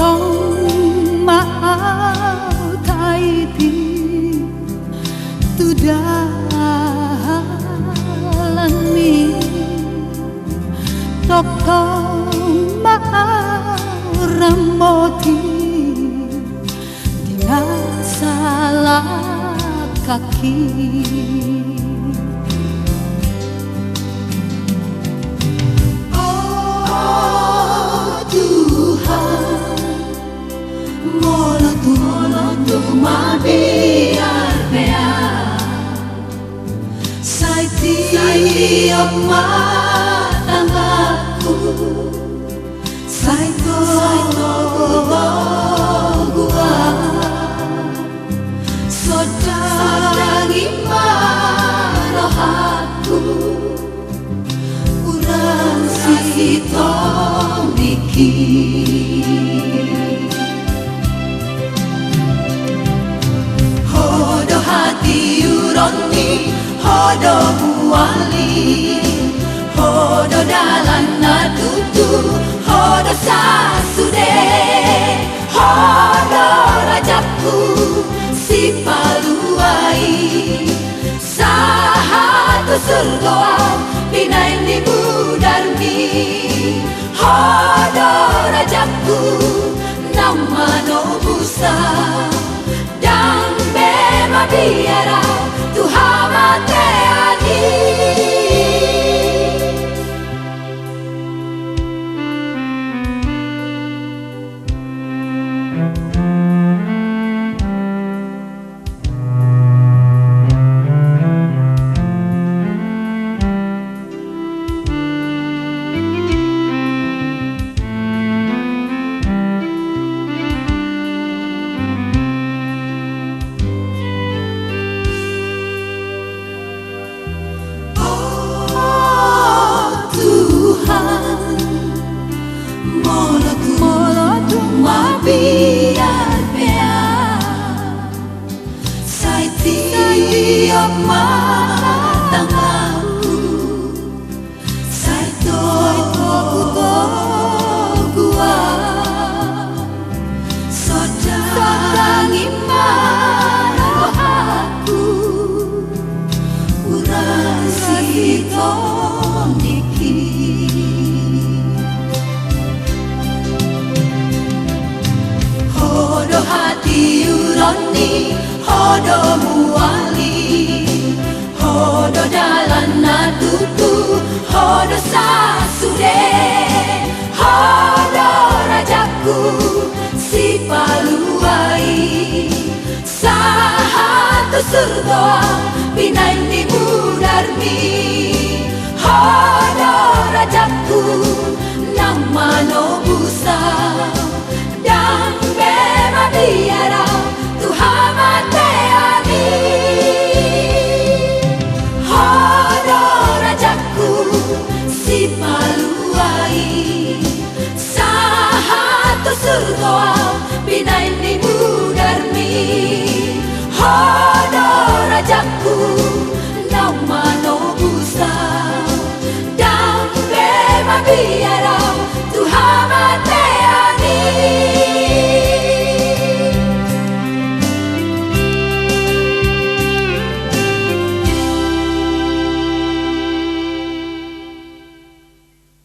thong mau thay thì tu dalan mi tok thong mau ramoti dina salah kaki. Mabiar bea sai tiap matangaku sai to gua sodangi marohaku urang si tong dikit. Hati uroni hodo muali hodo dalan natutu hodo sasude hodo rajapku si paluai sahatu surgoa pinai ni budarmi hodo rajapku nama no busa biara Tuhan mateani. Biar bea sai tiap matangaku sai to gua sodangi marohaku urang si tong dikit. Hati uroni hodo muali hodo dalan natutu hodo sasude hodo rajaku si paluai sahatu surga pinai ni budarmi hodo rajaku nama no busa dan biara Tuhan mateani. Hodo rajaku si paluai sahatu surga pinai ni budarmi hodo rajaku nama no busa dan biara